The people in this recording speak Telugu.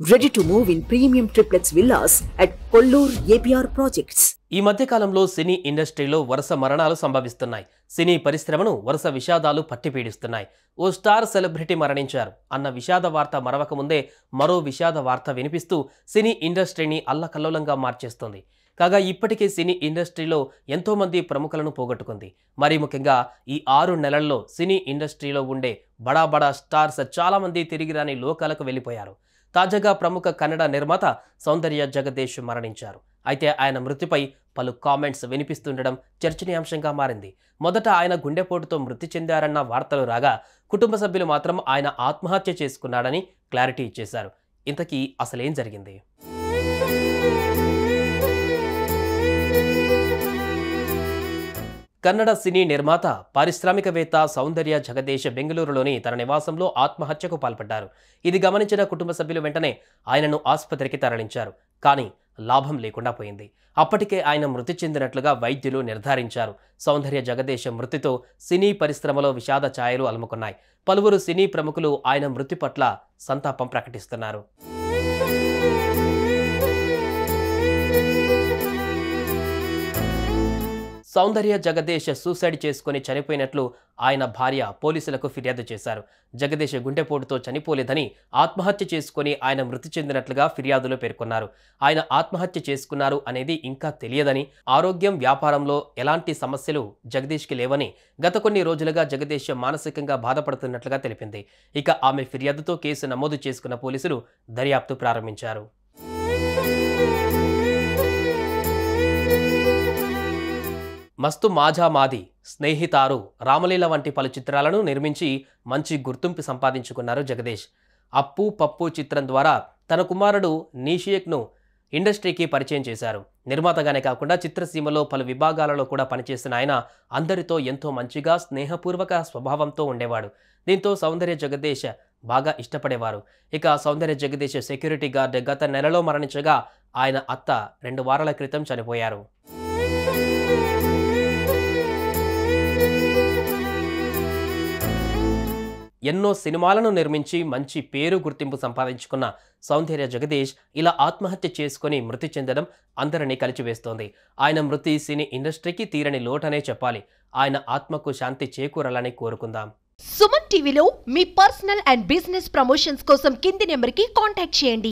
Ready to move in premium triplex villas at Kollur APR projects. ఈ మధ్య కాలంలో సినీ ఇండస్ట్రీలో వరుస మరణాలు సంభవిస్తున్నాయి. సినీ పరిశ్రమను వరుస విషాదాలు పట్టిపీడిస్తున్నాయి. ఓ స్టార్ సెలబ్రిటీ మరణించారు అన్న విషాద వార్త మరవక ముందే మరో విషాద వార్త వినిపిస్తూ సినీ ఇండస్ట్రీని అల్లకల్లోలంగా మార్చేస్తుంది. కాగా ఇప్పటికే సినీ ఇండస్ట్రీలో ఎంతో మంది ప్రముఖులను పోగొట్టుకుంది. మరి ముఖ్యంగా ఈ 6 నెలల్లో సినీ ఇండస్ట్రీలో ఉండే బడా బడా స్టార్స్ చాలా మంది తిరిగి రాని లోకాలకు వెళ్ళిపోయారు. తాజాగా ప్రముఖ కన్నడ నిర్మాత సౌందర్య జగదీష్ మరణించారు. అయితే ఆయన మృతిపై పలు కామెంట్స్ వినిపిస్తుండడం చర్చనీయాంశంగా మారింది. మొదట ఆయన గుండెపోటుతో మృతి చెందారన్న వార్తలు రాగా కుటుంబ సభ్యులు మాత్రం ఆయన ఆత్మహత్య చేసుకున్నాడని క్లారిటీ ఇచ్చేశారు. ఇంతకీ అసలేం జరిగింది? కన్నడ సినీ నిర్మాత పారిశ్రామికవేత్త సౌందర్య జగదీష్ బెంగళూరులోని తన నివాసంలో ఆత్మహత్యకు పాల్పడ్డారు. ఇది గమనించిన కుటుంబ సభ్యులు వెంటనే ఆయనను ఆసుపత్రికి తరలించారు. కానీ లాభం లేకుండా పోయింది. అప్పటికే ఆయన మృతి చెందినట్లుగా వైద్యులు నిర్ధారించారు. సౌందర్య జగదీష్ మృతితో సినీ పరిశ్రమలో విషాద ఛాయలు అలుముకున్నాయి. పలువురు సినీ ప్రముఖులు ఆయన మృతి పట్ల సంతాపం ప్రకటిస్తున్నారు. సౌందర్య జగదీష్ సూసైడ్ చేసుకుని చనిపోయినట్లు ఆయన భార్య పోలీసులకు ఫిర్యాదు చేశారు. జగదీష్ గుండెపోటుతో చనిపోలేదని, ఆత్మహత్య చేసుకుని ఆయన మృతి చెందినట్లుగా ఫిర్యాదులో పేర్కొన్నారు. ఆయన ఆత్మహత్య చేసుకున్నారు అనేది ఇంకా తెలియదని, ఆరోగ్యం, వ్యాపారంలో ఎలాంటి సమస్యలు జగదీష్కి లేవని, గత కొన్ని రోజులుగా జగదీష్ మానసికంగా బాధపడుతున్నట్లుగా తెలిపింది. ఇక ఆమె ఫిర్యాదుతో కేసు నమోదు చేసుకున్న పోలీసులు దర్యాప్తు ప్రారంభించారు. మస్తు మాజా మాది, స్నేహితారు, రామలీల వంటి పలు చిత్రాలను నిర్మించి మంచి గుర్తింపు సంపాదించుకున్నారు జగదీష్. అప్పు పప్పు చిత్రం ద్వారా తన కుమారుడు నీషియక్ను ఇండస్ట్రీకి పరిచయం చేశారు. నిర్మాతగానే కాకుండా చిత్రసీమలో పలు విభాగాలలో కూడా పనిచేసిన ఆయన అందరితో ఎంతో మంచిగా, స్నేహపూర్వక స్వభావంతో ఉండేవాడు. దీంతో సౌందర్య జగదీష్ బాగా ఇష్టపడేవారు. ఇక సౌందర్య జగదీష్ సెక్యూరిటీ గార్డ్ గత నెలలో మరణించగా ఆయన అత్త 2 వారాల క్రితం చనిపోయారు. ఎన్నో సినిమాలను నిర్మించి మంచి పేరు గుర్తింపు సంపాదించుకున్న సౌందర్య జగదీష్ ఇలా ఆత్మహత్య చేసుకుని మృతి చెందడం అందరినీ కలిచివేస్తోంది. ఆయన మృతి సినీ ఇండస్ట్రీకి తీరని లోటనే చెప్పాలి. ఆయన ఆత్మకు శాంతి చేకూరాలని కోరుకుందాం. సుమన్ టీవీలో మీ పర్సనల్ అండ్ బిజినెస్ ప్రమోషన్స్ కోసం కింది నెంబర్కి కాంటాక్ట్ చేయండి.